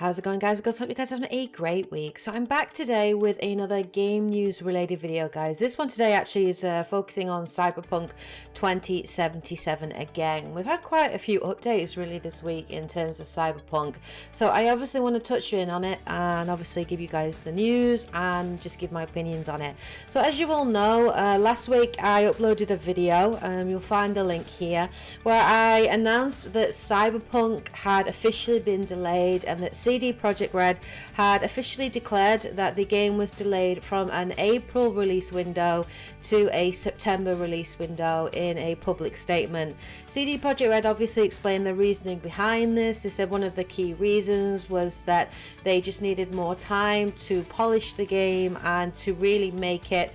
How's it going, guys? Hope you guys are having a great week. So I'm back today with another game news related video, guys. This one today actually is focusing on Cyberpunk 2077 again. We've had quite a few updates really this week in terms of Cyberpunk. So I obviously want to touch in on it and obviously give you guys the news and just give my opinions on it. So as you all know, last week I uploaded a video, you'll find the link here, where I announced that Cyberpunk had officially been delayed and that CD Projekt Red had officially declared that the game was delayed from an April release window to a September release window in a public statement. CD Projekt Red obviously explained the reasoning behind this. They said one of the key reasons was that they just needed more time to polish the game and to really make it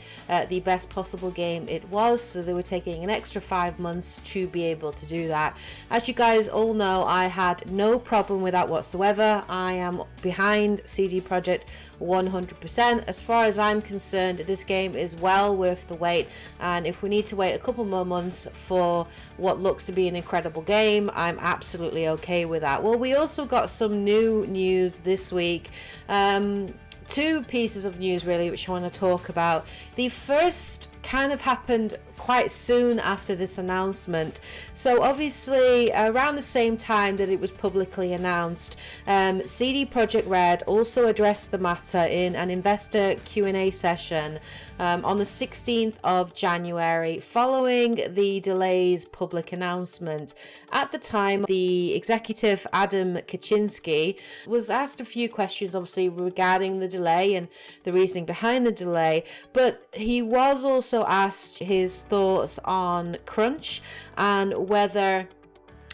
the best possible game it was, so they were taking an extra 5 months to be able to do that. As you guys all know, I had no problem with that whatsoever. I am behind CD Projekt 100%. As far as I'm concerned, this game is well worth the wait, and if we need to wait a couple more months for what looks to be an incredible game, I'm absolutely okay with that. Well, we also got some new news this week. Two pieces of news really which I want to talk about. The first kind of happened quite soon after this announcement. So obviously around the same time that it was publicly announced, CD Projekt Red also addressed the matter in an investor Q&A session on the 16th of January following the delay's public announcement. At the time, the executive Adam Kaczynski was asked a few questions obviously regarding the delay and the reasoning behind the delay, but he was also asked his thoughts on crunch and whether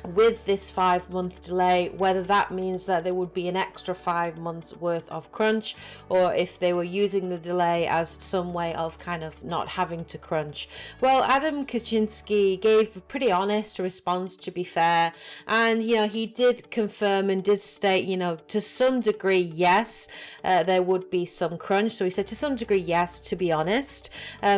with this 5-month delay, whether that means that there would be an extra 5 months worth of crunch, or if they were using the delay as some way of kind of not having to crunch. Well, Adam Kaczynski gave a pretty honest response, to be fair, and he did confirm and did state, to some degree, yes, there would be some crunch. So he said to some degree, yes, to be honest.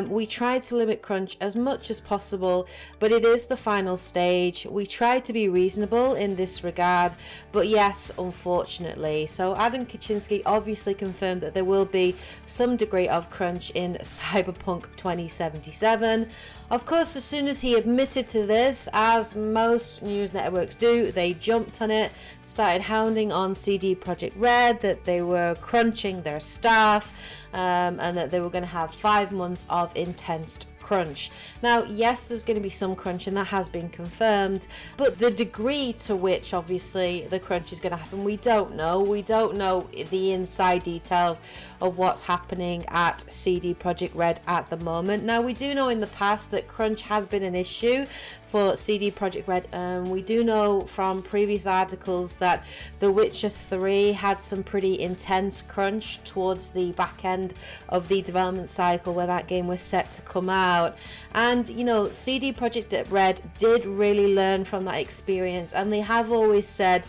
We tried to limit crunch as much as possible, but it is the final stage. We tried to be reasonable in this regard, but yes, unfortunately. So Adam Kaczynski obviously confirmed that there will be some degree of crunch in Cyberpunk 2077. Of course, as soon as he admitted to this, as most news networks do, they jumped on it, started hounding on CD Projekt Red that they were crunching their staff, and that they were going to have 5 months of intense crunch. Now, yes, there's going to be some crunch, and that has been confirmed, but the degree to which obviously the crunch is going to happen, we don't know. We don't know the inside details of what's happening at CD Projekt Red at the moment. Now, we do know in the past that crunch has been an issue for CD Projekt Red. We do know from previous articles that The Witcher 3 had some pretty intense crunch towards the back end of the development cycle where that game was set to come out. And CD Projekt Red did really learn from that experience, and they have always said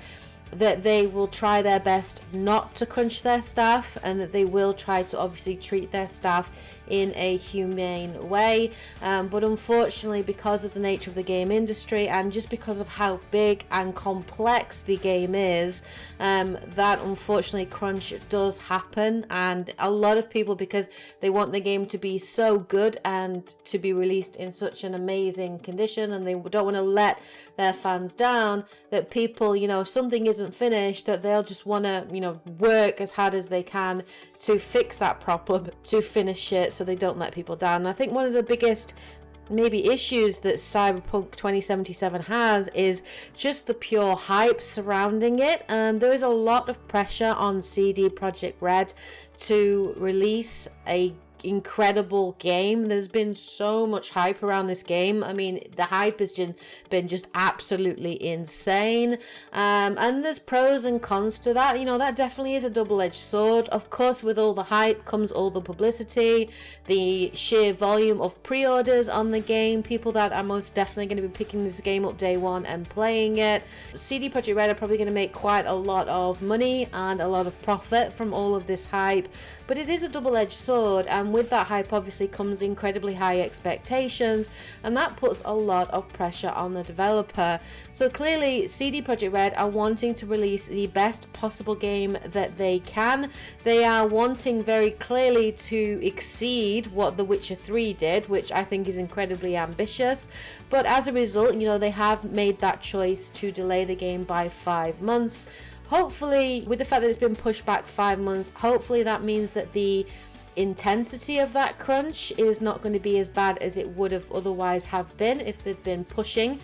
that they will try their best not to crunch their staff, and that they will try to obviously treat their staff in a humane way, but unfortunately, because of the nature of the game industry and just because of how big and complex the game is, that unfortunately crunch does happen. And a lot of people, because they want the game to be so good and to be released in such an amazing condition, and they don't want to let their fans down, that people, if something isn't finished, that they'll just want to work as hard as they can to fix that problem, to finish it, so they don't let people down. And I think one of the biggest maybe issues that Cyberpunk 2077 has is just the pure hype surrounding it. There is a lot of pressure on CD Projekt Red to release a incredible game. There's been so much hype around this game. I mean, the hype has been just absolutely insane, and there's pros and cons to that. That definitely is a double-edged sword. Of course, with all the hype comes all the publicity, the sheer volume of pre-orders on the game, people that are most definitely going to be picking this game up day one and playing it. CD Projekt Red are probably going to make quite a lot of money and a lot of profit from all of this hype, but it is a double-edged sword, and and with that hype obviously comes incredibly high expectations, and that puts a lot of pressure on the developer. So clearly CD Projekt Red are wanting to release the best possible game that they can. They are wanting very clearly to exceed what The Witcher 3 did, which I think is incredibly ambitious, but as a result, you know, they have made that choice to delay the game by 5 months. Hopefully, with the fact that it's been pushed back 5 months, hopefully that means that the intensity of that crunch is not going to be as bad as it would have otherwise have been if they've been pushing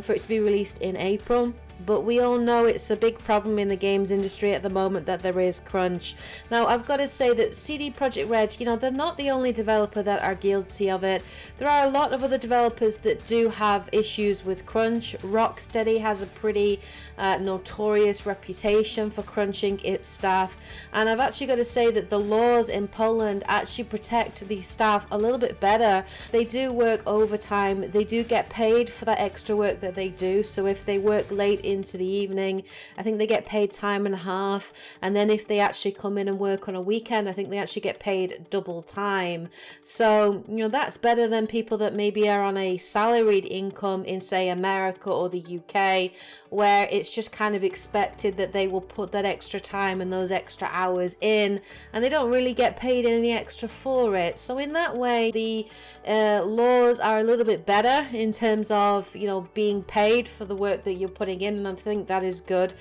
for it to be released in April. But we all know it's a big problem in the games industry at the moment that there is crunch. Now, I've got to say that CD Projekt Red, you know, they're not the only developer that are guilty of it. There are a lot of other developers that do have issues with crunch. Rocksteady has a pretty notorious reputation for crunching its staff. And I've actually got to say that the laws in Poland actually protect the staff a little bit better. They do work overtime. They do get paid for that extra work that they do. So if they work late into the evening, I think they get paid time and a half, and then if they actually come in and work on a weekend, I think they actually get paid double time. So, you know, that's better than people that maybe are on a salaried income in, say, America or the UK, where it's just kind of expected that they will put that extra time and those extra hours in, and they don't really get paid any extra for it. So in that way, the laws are a little bit better in terms of, you know, being paid for the work that you're putting in, and I think that is good.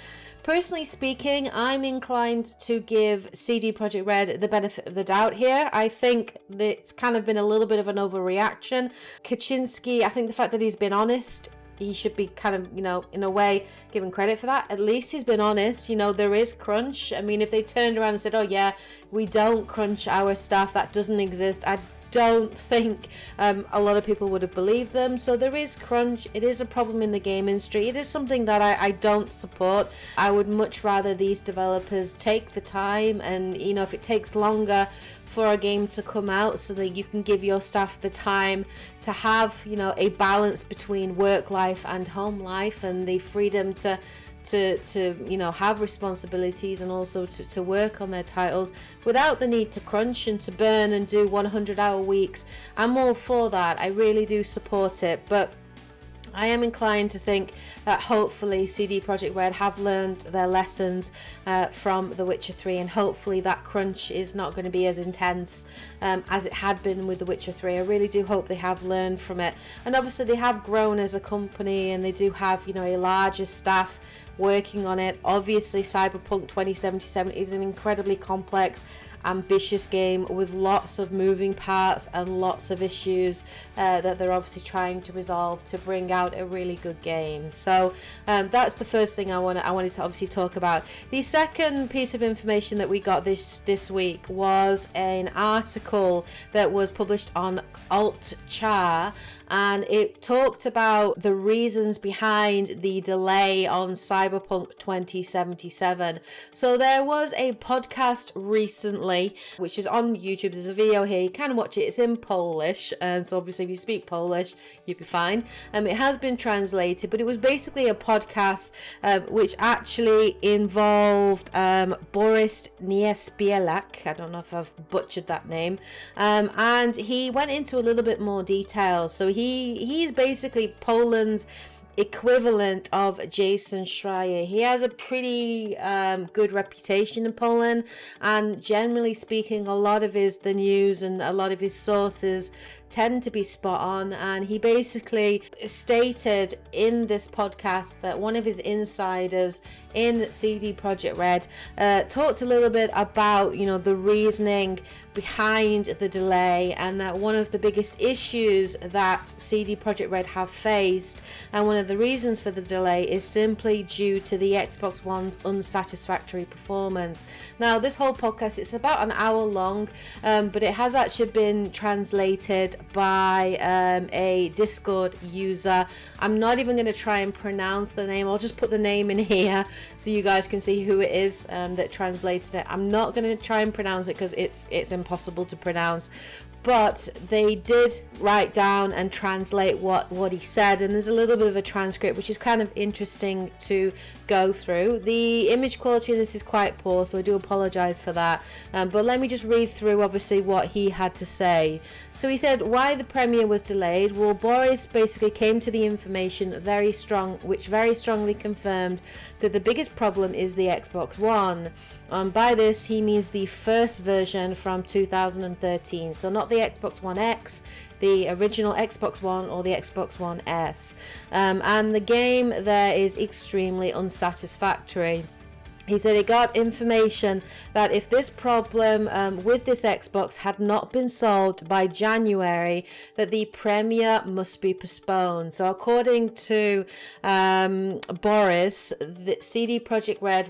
Personally speaking, I'm inclined to give CD Projekt Red the benefit of the doubt here. I think that it's kind of been a little bit of an overreaction. Kaczynski, I think the fact that he's been honest, he should be kind of, you know, in a way given credit for that. At least he's been honest. You know, there is crunch. I mean, if they turned around and said, oh yeah, we don't crunch our staff, that doesn't exist, I don't think a lot of people would have believed them. So there is crunch. It is a problem in the game industry. It is something that I don't support. I would much rather these developers take the time, and, you know, if it takes longer for a game to come out so that you can give your staff the time to have, you know, a balance between work life and home life, and the freedom to you know, have responsibilities and also to work on their titles without the need to crunch and to burn and do 100-hour weeks. I'm all for that. I really do support it, but I am inclined to think that hopefully CD Projekt Red have learned their lessons from The Witcher 3, and hopefully that crunch is not going to be as intense as it had been with The Witcher 3. I really do hope they have learned from it, and obviously they have grown as a company and they do have, you know, a larger staff working on it. Obviously Cyberpunk 2077 is an incredibly complex, ambitious game with lots of moving parts and lots of issues that they're obviously trying to resolve to bring out a really good game. So that's the first thing I wanted to obviously talk about. The second piece of information that we got this week was an article that was published on Alt.char, and it talked about the reasons behind the delay on Cyberpunk 2077. So there was a podcast recently, which is on YouTube. There's a video here, you can watch it. It's in Polish, so obviously if you speak Polish, you'll be fine. It has been translated, but it was basically a podcast which actually involved Boris Niespielak. I don't know if I've butchered that name, and he went into a little bit more detail. So he's basically Poland's equivalent of Jason Schreier. He has a pretty good reputation in Poland, and generally speaking, a lot of the news and a lot of his sources tend to be spot on. And he basically stated in this podcast that one of his insiders in CD Projekt Red talked a little bit about, you know, the reasoning behind the delay, and that one of the biggest issues that CD Projekt Red have faced, and one of the reasons for the delay, is simply due to the Xbox One's unsatisfactory performance. Now, this whole podcast, it's about an hour long, but it has actually been translated by a Discord user. I'm not even going to try and pronounce the name. I'll just put the name in here so you guys can see who it is that translated it. I'm not going to try and pronounce it because it's impossible to pronounce. but they did write down and translate what he said, and there's a little bit of a transcript which is kind of interesting to go through. The image quality in this is quite poor, so I do apologize for that, but let me just read through obviously what he had to say. So he said why the premiere was delayed. Well, Boris basically came to the information which very strongly confirmed that the biggest problem is the Xbox One. By this he means the first version from 2013, so not the Xbox One X, the original Xbox One or the Xbox One S. And the game there is extremely unsatisfactory. He said he got information that if this problem with this Xbox had not been solved by January, that the premiere must be postponed. So according to Boris, the CD Projekt Red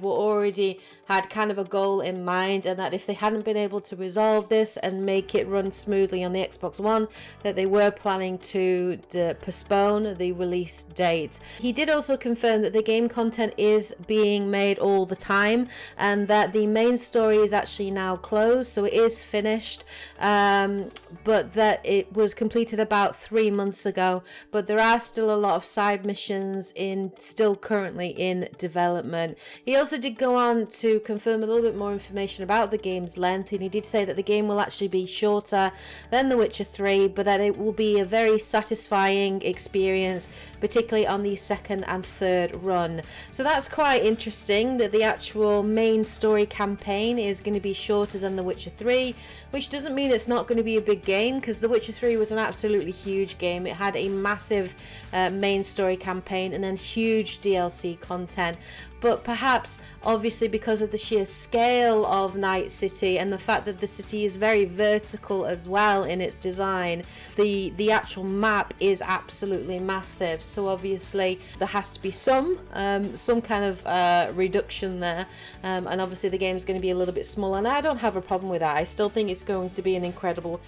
had kind of a goal in mind, and that if they hadn't been able to resolve this and make it run smoothly on the Xbox One, that they were planning to postpone the release date. He did also confirm that the game content is being made all the time, and that the main story is actually now closed, so it is finished, but that it was completed about 3 months ago, but there are still a lot of side missions still currently in development. He also did go on to confirm a little bit more information about the game's length, and he did say that the game will actually be shorter than The Witcher 3, but that it will be a very satisfying experience, particularly on the second and third run. So that's quite interesting, that the actual main story campaign is going to be shorter than The Witcher 3, which doesn't mean it's not going to be a big game, because The Witcher 3 was an absolutely huge game. It had a massive main story campaign and then huge DLC content. But perhaps, obviously, because of the sheer scale of Night City and the fact that the city is very vertical as well in its design, the actual map is absolutely massive. So obviously there has to be some kind of reduction there, and obviously the game is going to be a little bit smaller, and I don't have a problem with that. I still think it's going to be an incredible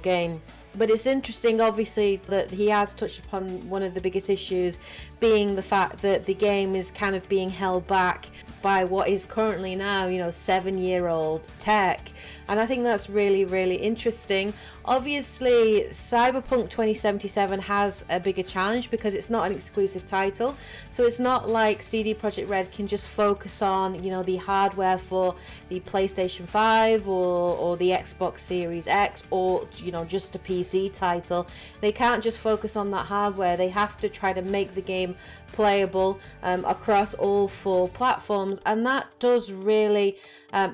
game. But it's interesting, obviously, that he has touched upon one of the biggest issues being the fact that the game is kind of being held back by what is currently now, 7-year-old tech. And I think that's really, really interesting. Obviously, Cyberpunk 2077 has a bigger challenge because it's not an exclusive title. So it's not like CD Projekt Red can just focus on, the hardware for the PlayStation 5 or the Xbox Series X, or, just a PC title. They can't just focus on that hardware. They have to try to make the game playable across all 4 platforms, and that does really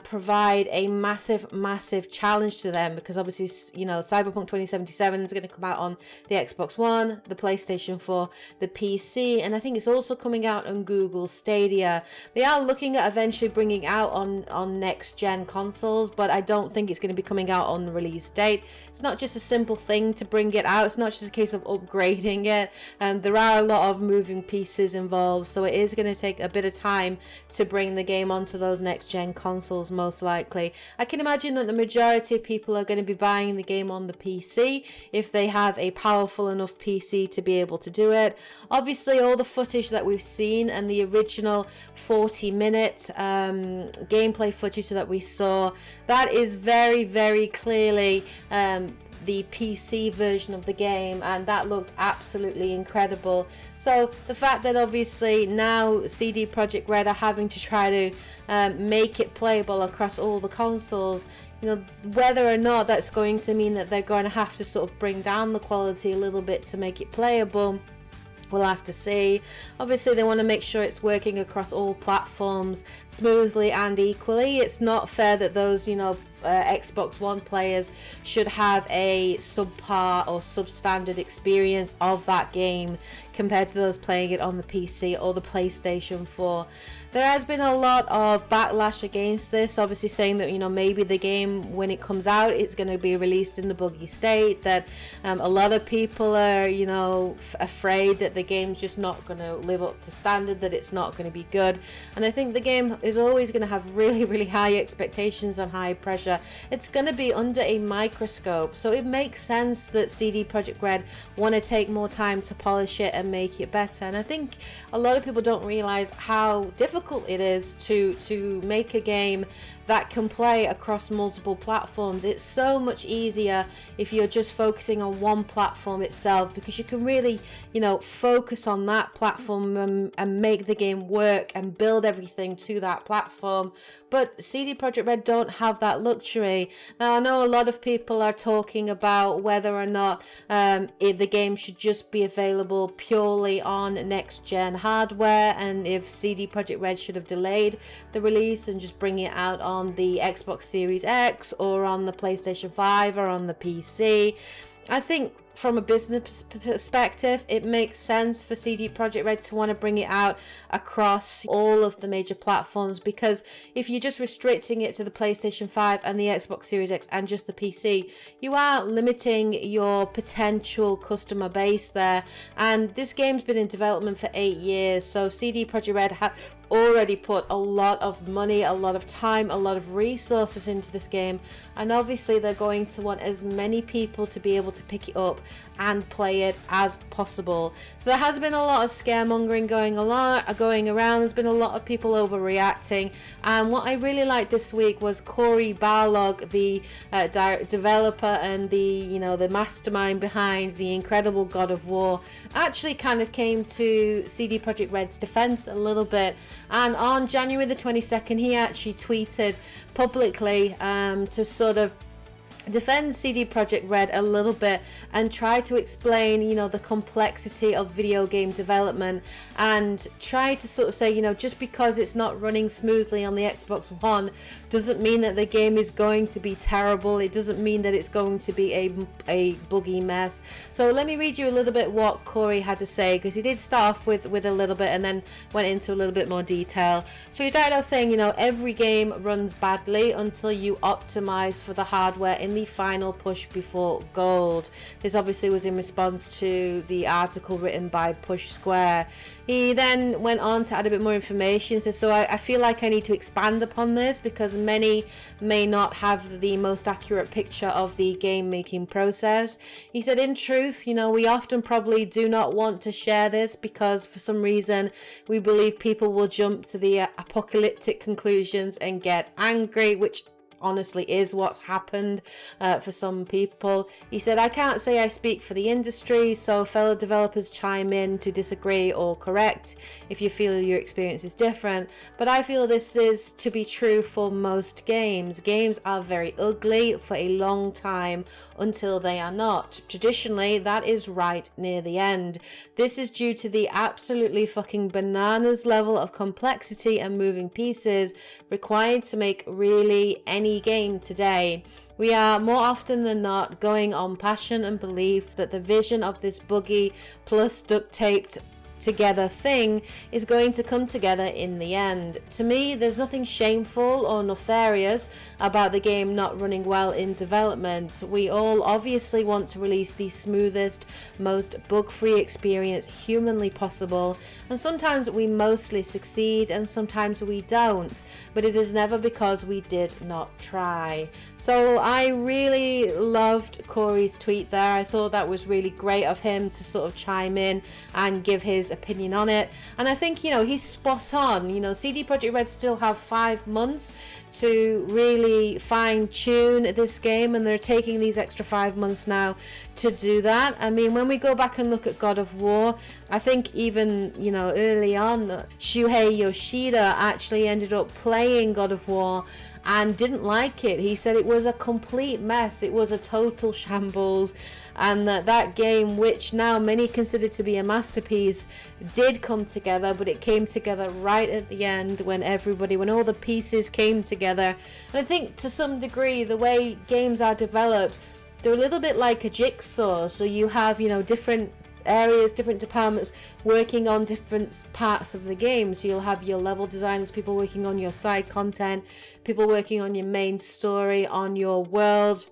provide a massive challenge to them, because obviously Cyberpunk 2077 is going to come out on the Xbox One, the PlayStation 4, the PC, and I think it's also coming out on Google Stadia. They are looking at eventually bringing out on next gen consoles, but I don't think it's going to be coming out on the release date. It's not just a simple thing to bring it out. It's not just a case of upgrading it. There are a lot of moving pieces involved, so it is going to take a bit of time to bring the game onto those next gen consoles, most likely. I can imagine that the majority of people are going to be buying the game on the PC if they have a powerful enough PC to be able to do it. Obviously, all the footage that we've seen and the original 40-minute gameplay footage that we saw, that is very, very clearly the PC version of the game, and that looked absolutely incredible. So the fact that obviously now CD Projekt Red are having to try to make it playable across all the consoles, whether or not that's going to mean that they're going to have to sort of bring down the quality a little bit to make it playable, we'll have to see. Obviously, they want to make sure it's working across all platforms smoothly and equally. It's not fair that those, Xbox One players should have a subpar or substandard experience of that game compared to those playing it on the PC or the PlayStation 4. There has been a lot of backlash against this, obviously saying that, maybe the game, when it comes out, it's going to be released in the buggy state, that a lot of people are, afraid that the game's just not going to live up to standard, that it's not going to be good. And I think the game is always going to have really, really high expectations and high pressure publisher, it's going to be under a microscope. So it makes sense that CD Projekt Red want to take more time to polish it and make it better. And I think a lot of people don't realize how difficult it is to make a game that can play across multiple platforms. It's so much easier if you're just focusing on one platform itself, because you can really, focus on that platform and make the game work and build everything to that platform. But CD Projekt Red don't have that luxury. Now, I know a lot of people are talking about whether or not if the game should just be available purely on next gen hardware, and if CD Projekt Red should have delayed the release and just bring it out on the Xbox Series X or on the PlayStation 5 or on the PC. I think from a business perspective, it makes sense for CD Projekt Red to want to bring it out across all of the major platforms, because if you're just restricting it to the PlayStation 5 and the Xbox Series X and just the PC, you are limiting your potential customer base there. And this game's been in development for 8 years, so CD Projekt Red have already put a lot of money, a lot of time, a lot of resources into this game, and obviously they're going to want as many people to be able to pick it up and play it as possible. So there has been a lot of scaremongering going around. There's been a lot of people overreacting, and what I really liked this week was Cory Barlog, the developer and the mastermind behind the incredible God of War, actually kind of came to CD Projekt Red's defense a little bit. And on January the 22nd, he actually tweeted publicly to sort of defend CD Projekt Red a little bit and try to explain, the complexity of video game development, and try to sort of say, just because it's not running smoothly on the Xbox One doesn't mean that the game is going to be terrible. It doesn't mean that it's going to be a buggy mess. So let me read you a little bit what Cory had to say, because he did start off with a little bit and then went into a little bit more detail. So he started out saying, every game runs badly until you optimize for the hardware in the final push before gold. This obviously was in response to the article written by Push Square. He then went on to add a bit more information. So I feel like I need to expand upon this, because many may not have the most accurate picture of the game making process. He said, in truth, we often probably do not want to share this because for some reason we believe people will jump to the apocalyptic conclusions and get angry, which honestly is what's happened for some people. He said, I can't say I speak for the industry, so fellow developers chime in to disagree or correct if you feel your experience is different, but I feel this is to be true for most games. Games are very ugly for a long time until they are not. Traditionally, that is right near the end. This is due to the absolutely fucking bananas level of complexity and moving pieces required to make really any game today. We are more often than not going on passion and belief that the vision of this buggy plus duct taped together thing is going to come together in the end. To me, there's nothing shameful or nefarious about the game not running well in development. We all obviously want to release the smoothest, most bug-free experience humanly possible, and sometimes we mostly succeed and sometimes we don't, but it is never because we did not try. So I really loved Cory's tweet there. I thought that was really great of him to sort of chime in and give his opinion on it, and I think he's spot on. CD Projekt Red still have 5 months to really fine-tune this game, and they're taking these extra 5 months now to do that. I mean, when we go back and look at God of War, I think even early on, Shuhei Yoshida actually ended up playing God of War and didn't like it. He said it was a complete mess, it was a total shambles, and that game, which now many consider to be a masterpiece, did come together, but it came together right at the end when all the pieces came together. And I think to some degree the way games are developed, they're a little bit like a jigsaw. So you have different areas, different departments working on different parts of the game. So you'll have your level designers, people working on your side content, people working on your main story, on your world,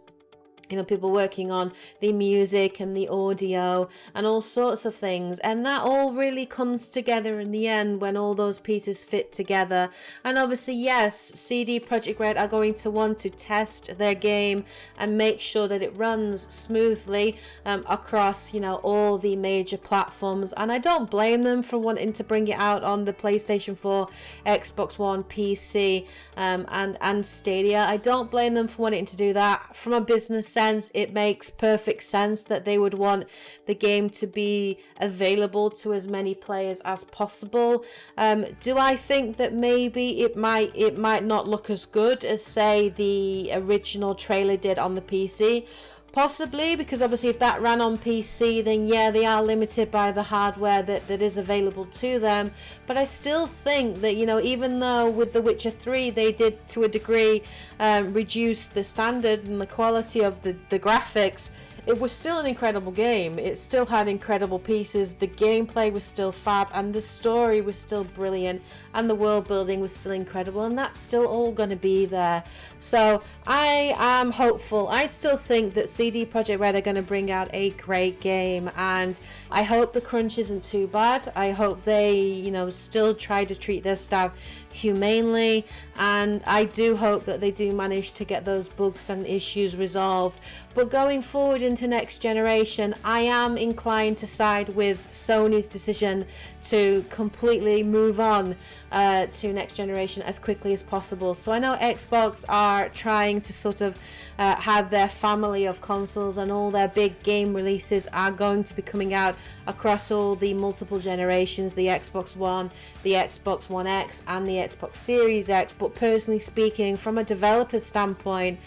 people working on the music and the audio and all sorts of things, and that all really comes together in the end when all those pieces fit together. And obviously, yes, CD Projekt Red are going to want to test their game and make sure that it runs smoothly across all the major platforms, and I don't blame them for wanting to bring it out on the PlayStation 4, Xbox One, PC and Stadia. I don't blame them for wanting to do that. From a business sense, it makes perfect sense that they would want the game to be available to as many players as possible. Do I think that maybe it might not look as good as, say, the original trailer did on the PC? Possibly, because obviously if that ran on PC, then yeah, they are limited by the hardware that is available to them. But I still think that, even though with The Witcher 3 they did to a degree reduce the standard and the quality of the graphics, it was still an incredible game. It still had incredible pieces. The gameplay was still fab, and the story was still brilliant, and the world building was still incredible, and that's still all going to be there. So I am hopeful. I still think that CD Projekt Red are going to bring out a great game, and I hope the crunch isn't too bad. I hope they, still try to treat their staff humanely, and I do hope that they do manage to get those bugs and issues resolved. But going forward into next generation, I am inclined to side with Sony's decision to completely move on to next generation as quickly as possible. So I know Xbox are trying to sort of have their family of consoles, and all their big game releases are going to be coming out across all the multiple generations, the Xbox One, the Xbox One X and the Xbox Series X. But personally speaking, from a developer's standpoint,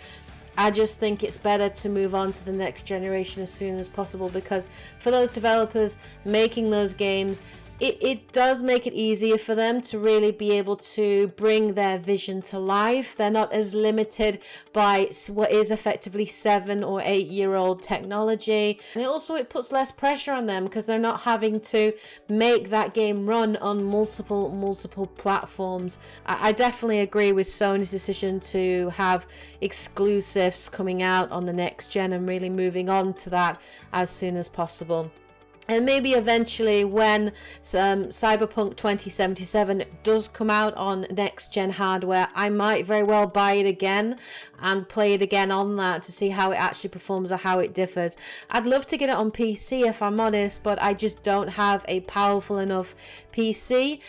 I just think it's better to move on to the next generation as soon as possible, because for those developers making those games, it does make it easier for them to really be able to bring their vision to life. They're not as limited by what is effectively 7 or 8 year old technology, and it puts less pressure on them because they're not having to make that game run on multiple platforms. I definitely agree with Sony's decision to have exclusives coming out on the next gen and really moving on to that as soon as possible. And maybe eventually when Cyberpunk 2077 does come out on next gen hardware, I might very well buy it again and play it again on that to see how it actually performs or how it differs. I'd love to get it on PC if I'm honest, but I just don't have a powerful enough PC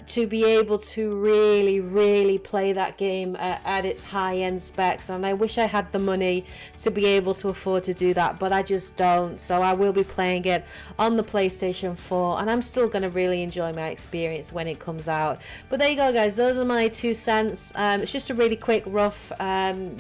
to be able to really play that game at its high-end specs, and I wish I had the money to be able to afford to do that, but I just don't. So I will be playing it on the PlayStation 4, and I'm still going to really enjoy my experience when it comes out. But there you go, guys, those are my 2 cents. It's just a really quick rough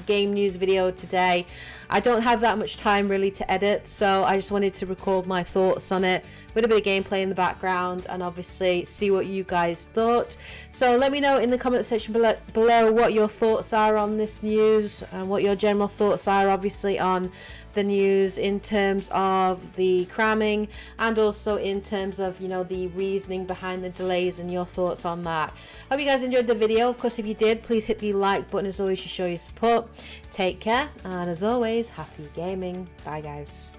game news video today. I don't have that much time really to edit, so I just wanted to record my thoughts on it with a bit of gameplay in the background, and obviously see what you guys thought. So let me know in the comment section below what your thoughts are on this news, and what your general thoughts are obviously on the news in terms of the cramming, and also in terms of the reasoning behind the delays and your thoughts on that. Hope you guys enjoyed the video. Of course, if you did, please hit the like button as always to show your support. Take care, and as always, happy gaming. Bye guys.